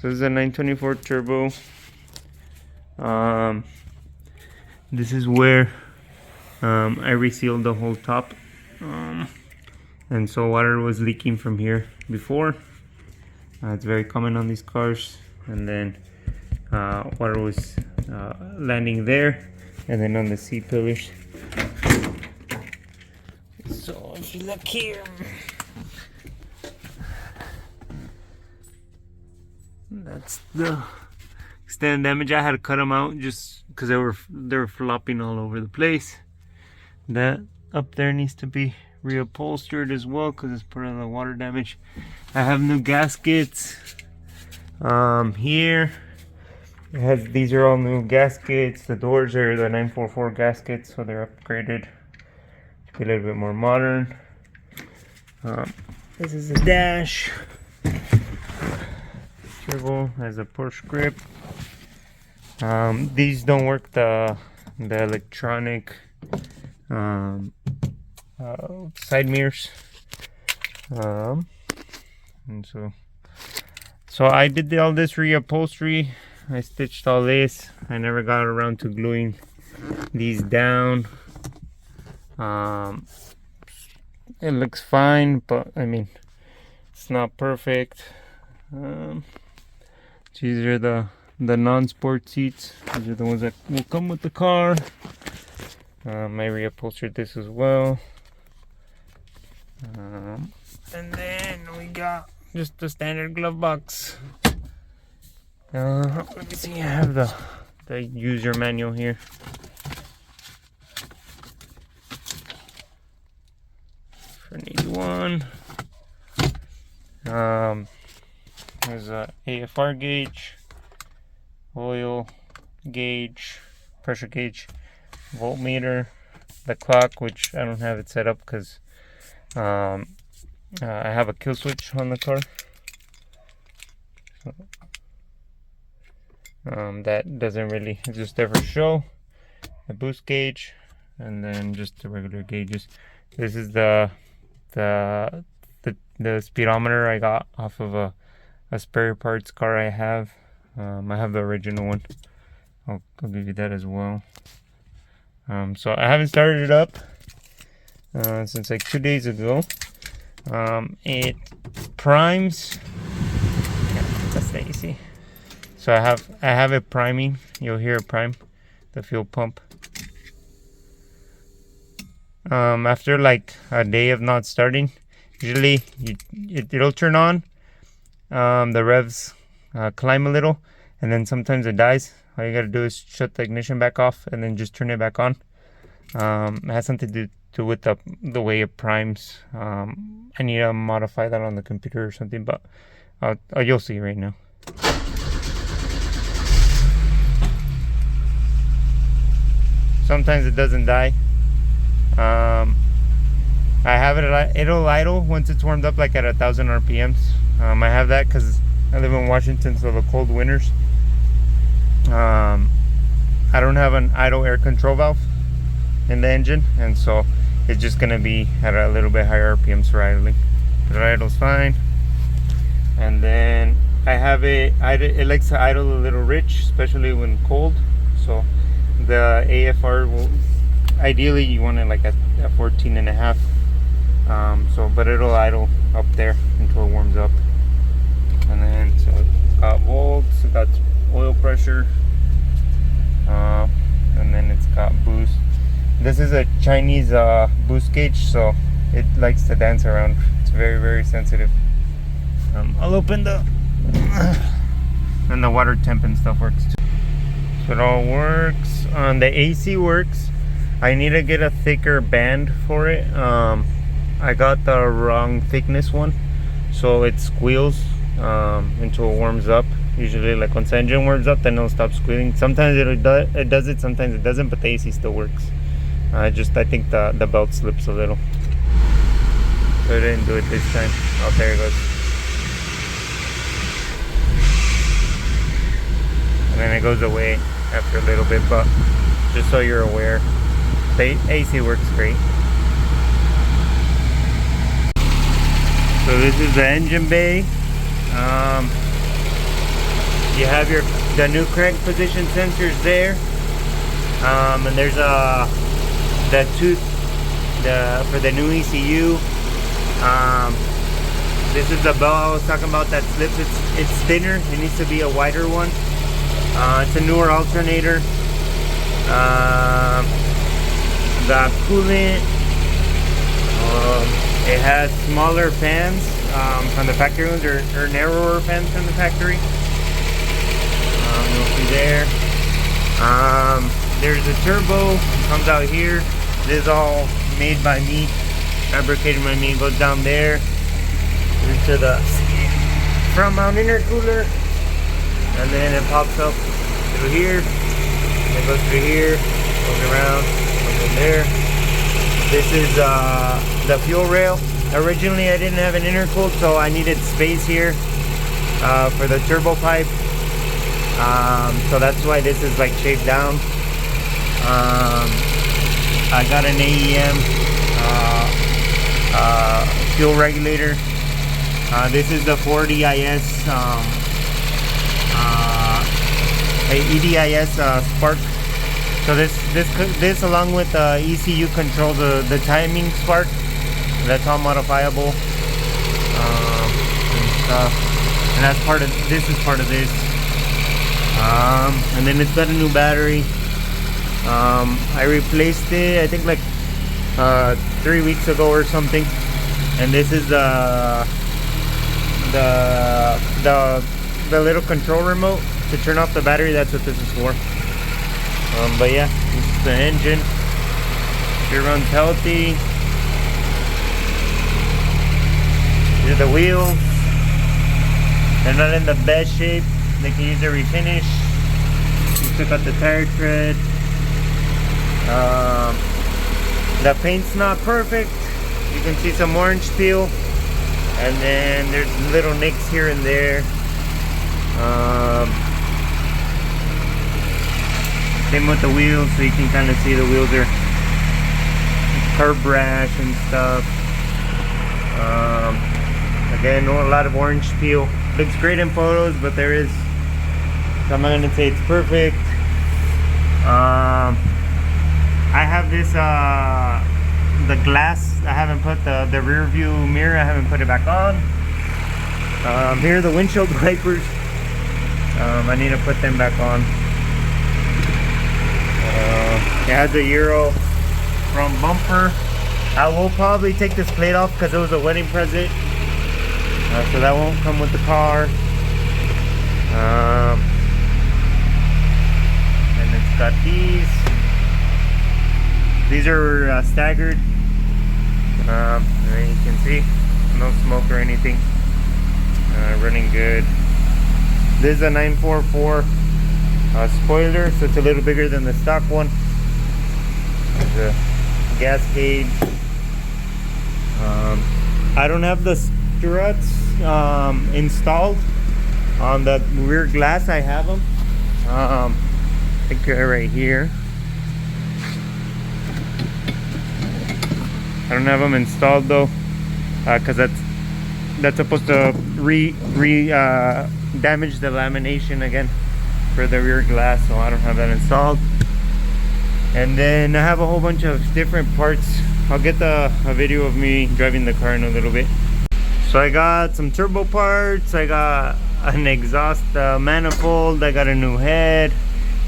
So this is a 924 turbo. This is where I resealed the whole top, and so water was leaking from here before. It's very common on these cars, and then water was landing there, and then on the seat pillars. So if you look here, that's the extent damage. I had to cut them out just because they were flopping all over the place. That up there needs to be reupholstered as well because it's part of the water damage. I have new gaskets. Here it has, these are all new gaskets. The doors are the 944 gaskets, so they're upgraded to be a little bit more modern. This is the dash. Turbo has a push grip. These don't work, the electronic side mirrors, and so I did all this reupholstery. I stitched all this. I never got around to gluing these down. It looks fine, but I mean, it's not perfect. These are the non-sport seats. These are the ones that will come with the car. I reupholstered this as well. And then we got just the standard glove box. Let me see, I have the user manual here. For each one. There's a AFR gauge, oil gauge, pressure gauge, voltmeter, the clock, which I don't have it set up because I have a kill switch on the car. So, that doesn't really, it's just there for show. The boost gauge, and then just the regular gauges. This is the speedometer I got off of a spare parts car I have. I have the original one. I'll give you that as well. So I haven't started it up since like 2 days ago. It primes. Yeah, that's the AC. So I have it priming. You'll hear it prime, the fuel pump. After like a day of not starting, usually it'll turn on. The revs climb a little, and then sometimes it dies. All you gotta do is shut the ignition back off and then just turn it back on. It has something to do with the way it primes. I need to modify that on the computer or something, but you'll see right now. Sometimes it doesn't die. I have it'll idle once it's warmed up, like at 1,000 RPMs. I have that because I live in Washington, so the cold winters. I don't have an idle air control valve in the engine, and so it's just gonna be at a little bit higher RPMs for idling. But it idles fine. And then I have it likes to idle a little rich, especially when cold. So the AFR will, ideally you want it like at 14.5. But it'll idle up there until it warms up. And then so it's got volts, it got oil pressure, and then it's got boost. This is a Chinese boost gauge, so it likes to dance around. It's very, very sensitive. I'll open the and the water temp and stuff works too. So it all works. The AC works. I need to get a thicker band for it. I got the wrong thickness one, so it squeals until it warms up. Usually, like once the engine warms up, then it'll stop squealing. Sometimes it does it, sometimes it doesn't, but the AC still works. I think the belt slips a little, so I didn't do it this time. Oh, there it goes. And then it goes away after a little bit, but just so you're aware, the AC works great. So this is the engine bay. You have the new crank position sensors there, and there's the tooth for the new ECU. This is the belt I was talking about that slips. It's thinner. It needs to be a wider one. It's a newer alternator. The coolant. It has smaller fans from the factory ones, or narrower fans from the factory. You'll see there. There's a turbo. It comes out here. This is all made by me, fabricated by me. It goes down there into the front mount intercooler, and then it pops up through here. It goes through here, goes around, goes in there. This is the fuel rail. Originally, I didn't have an intercooled, so I needed space here for the turbo pipe. So that's why this is like shaped down. I got an AEM fuel regulator. This is the Ford EIS EDIS spark. So this along with the ECU controls the timing spark. That's all modifiable and stuff. And that's part of this. Is part of this. And then it's got a new battery. I replaced it, I think like 3 weeks ago or something. And this is the little control remote to turn off the battery. That's what this is for. But yeah, this is the engine. It runs healthy. These are the wheels. They're not in the best shape. They can use a refinish. We took out the tire tread. The paint's not perfect. You can see some orange peel, and then there's little nicks here and there. Same with the wheels, so you can kind of see the wheels are curb rash and stuff. Again, a lot of orange peel. Looks great in photos, but there is, so I'm not gonna say it's perfect. I have this the glass. I haven't put the rear view mirror. I haven't put it back on. Here are the windshield wipers. I need to put them back on. It has a Euro front bumper. I will probably take this plate off because it was a wedding present. So that won't come with the car. And it's got these. These are staggered. And you can see no smoke or anything. Running good. This is a 944 spoiler, so it's a little bigger than the stock one. There's a gas gauge. I don't have the struts installed on the rear glass. I have them. I think they're right here. I don't have them installed though, because that's supposed to damage the lamination again for the rear glass, so I don't have that installed. And then I have a whole bunch of different parts. I'll get a video of me driving the car in a little bit. So I got some turbo parts. I got an exhaust manifold. I got a new head.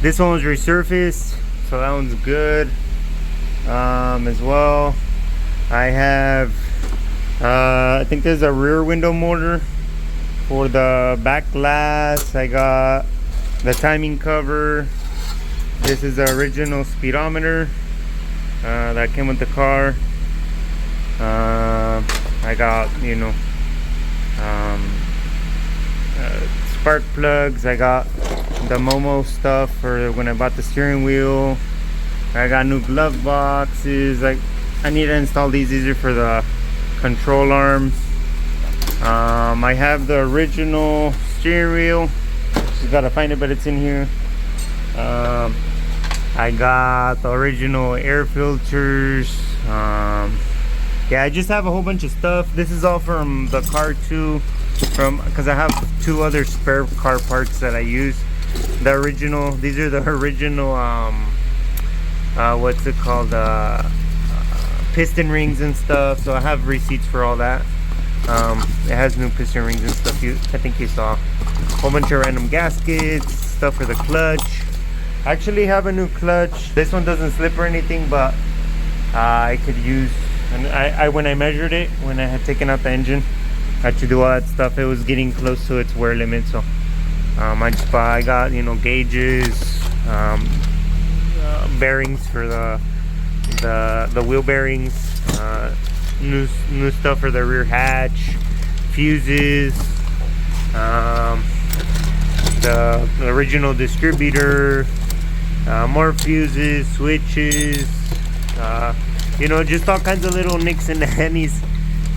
This one was resurfaced, so that one's good as well. I have I think there's a rear window motor for the back glass. I got the timing cover. This is the original speedometer that came with the car. I got, you know, spark plugs. I got the Momo stuff for when I bought the steering wheel. I got new glove boxes. I need to install these easier for the control arms. I have the original steering wheel. Just gotta find it, but it's in here. I got the original air filters. Yeah, I just have a whole bunch of stuff. This is all from the car too. because I have two other spare car parts that I use. The original, these are the original what's it called, piston rings and stuff. So I have receipts for all that. It has new piston rings and stuff. I think you saw a whole bunch of random gaskets, stuff for the clutch. I actually have a new clutch. This one doesn't slip or anything, but I could use, and when I measured it, when I had taken out the engine, I had to do all that stuff. It was getting close to its wear limit, so I got, you know, gauges, bearings for the wheel bearings, new stuff for the rear hatch, fuses, the original distributor, more fuses, switches, you know, just all kinds of little nicks and nannies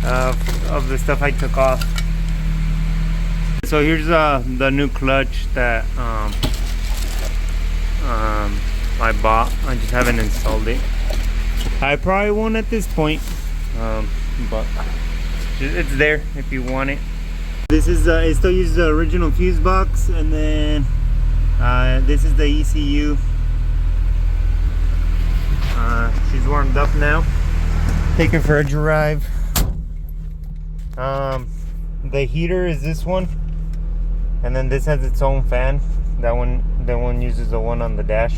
of the stuff I took off. So here's the new clutch that I bought. I just haven't installed it. I probably won't at this point, but it's there if you want it. This is it still uses the original fuse box, and then this is the ECU. She's warmed up now. Take her for a drive. The heater is this one, and then this has its own fan. That one uses the one on the dash.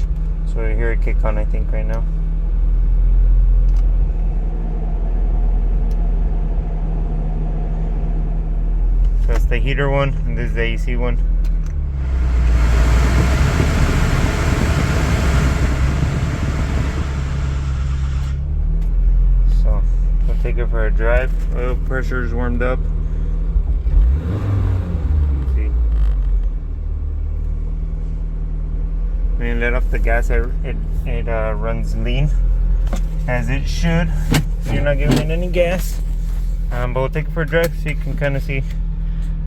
So we hear it kick on, I think, right now. So that's the heater one, and this is the AC one. So we'll take it for a drive. Oil pressure is warmed up. Let's see. When you let off the gas, it runs lean, as it should. You're not giving it any gas. But we'll take it for a drive so you can kind of see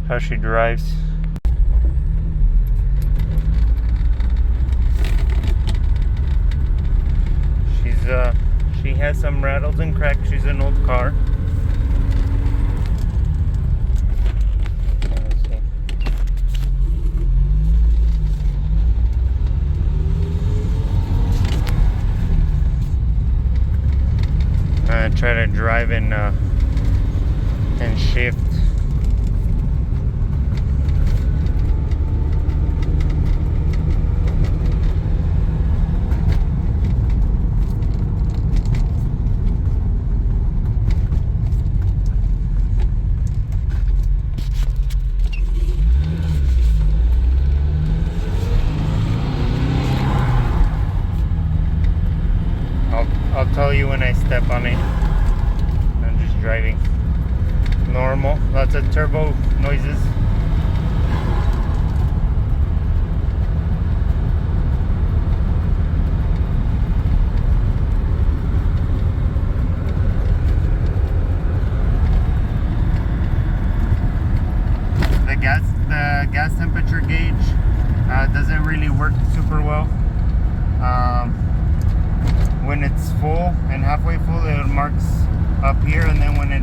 how she drives. She has some rattles and cracks. She's an old car. Let's see. I try to drive and shift. I'll tell you when I step on it. I'm just driving normal, lots of turbo noises. The gas temperature gauge doesn't really work super well. When it's full and halfway full, it marks up here, and then when it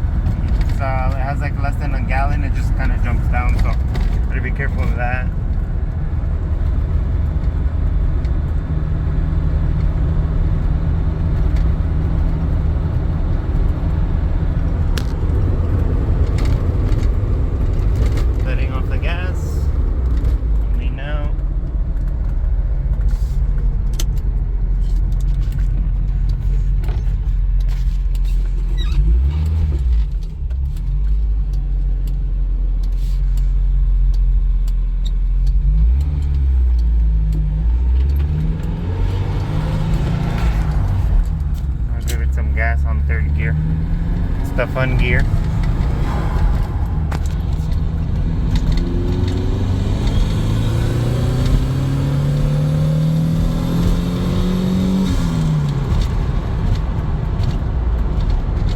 has like less than a gallon, it just kind of jumps down. So gotta be careful of that. Letting off the gas. Lean out. Gas on third gear. It's the fun gear.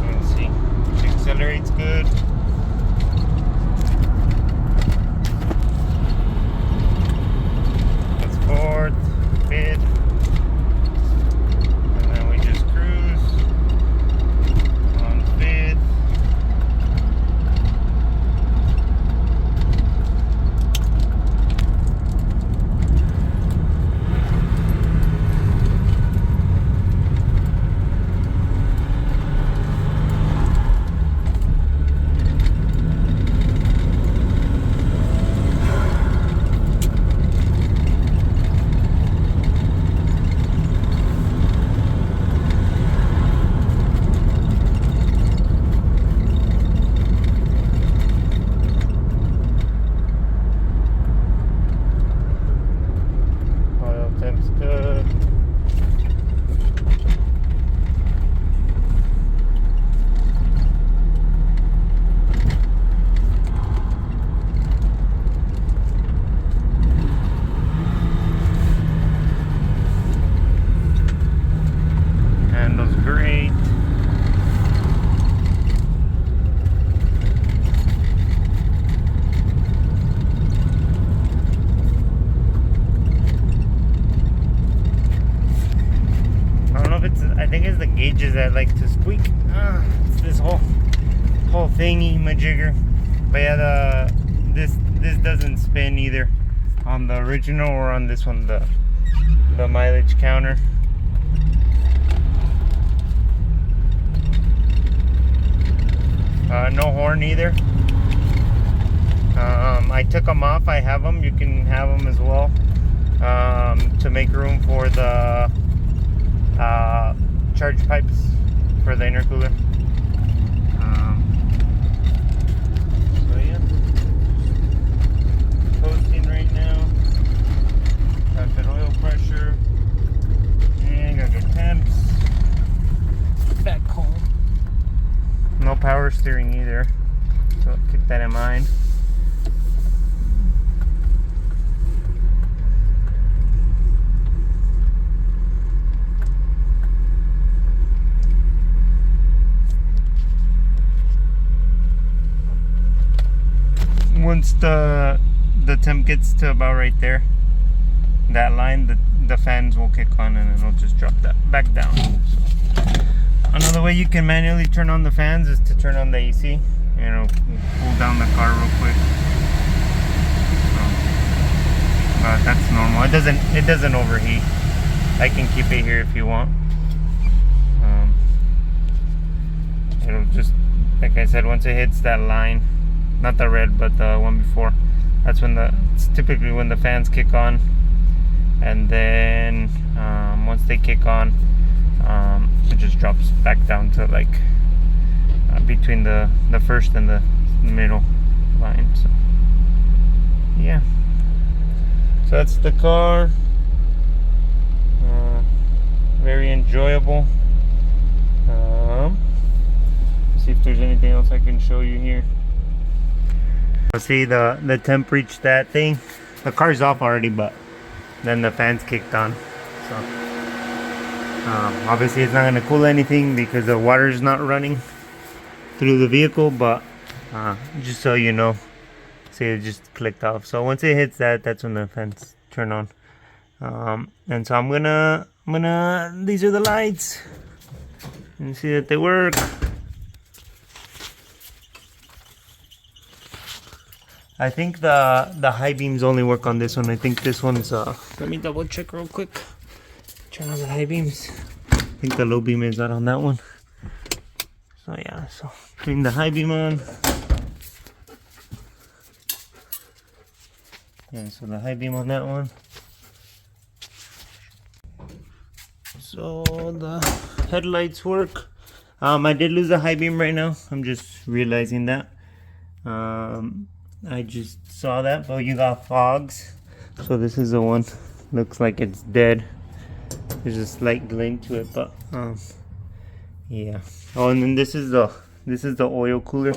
Let's see. She accelerates good. That's fourth, fifth. hinges that like to squeak. It's this whole thingy majigger. But yeah, this doesn't spin either on the original or on this one, the mileage counter. No horn either. I took them off. I have them. You can have them as well, to make room for the charge pipes for the intercooler. So yeah, posting right now. Got good oil pressure and got good temps. Back home. No power steering either, so keep that in mind. Once the temp gets to about right there, that line, the fans will kick on and it'll just drop that back down. So, another way you can manually turn on the fans is to turn on the AC. You know, pull down the car real quick. But that's normal. It doesn't overheat. I can keep it here if you want. It'll just, like I said, once it hits that line, not the red but the one before, that's when it's typically when the fans kick on. And then once they kick on, it just drops back down to like between the first and the middle line. So yeah, so that's the car. Very enjoyable. See if there's anything else I can show you here. See, the temp reached that thing. The car's off already, but then the fans kicked on. So obviously it's not going to cool anything because the water is not running through the vehicle, but just so you know, see, it just clicked off. So once it hits that, that's when the fans turn on. And so I'm gonna these are the lights, and see that they work. I think the high beams only work on this one. I think this one's let me double check real quick. Turn on the high beams. I think the low beam is not on that one. So yeah, so putting the high beam on. Yeah, so the high beam on that one. So the headlights work. I did lose the high beam right now. I'm just realizing that. I just saw that, but you got fogs. So this is the one. Looks like it's dead. There's a slight glint to it, but yeah. Oh, and then this is the oil cooler.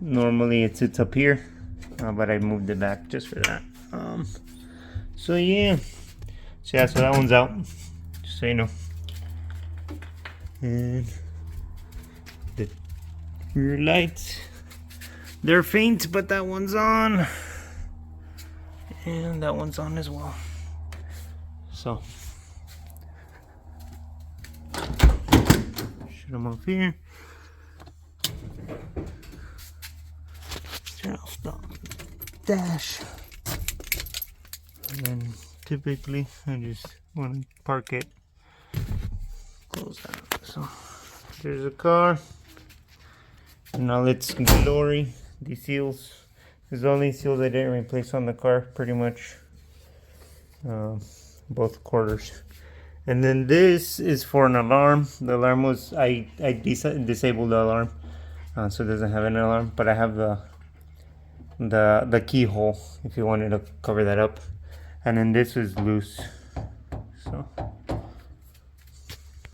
Normally it sits up here, but I moved it back just for that. So yeah. So yeah, so that one's out. Just so you know. And the rear lights. They're faint, but that one's on. And that one's on as well. So shut them off here. Turn off the dash. And then typically I just want to park it. Close that. So there's a car. Now let's glory these seals. These are the only seals I didn't replace on the car, pretty much. Both quarters. And then this is for an alarm. The alarm was, I disabled the alarm, so it doesn't have an alarm, but I have the keyhole if you wanted to cover that up. And then this is loose. So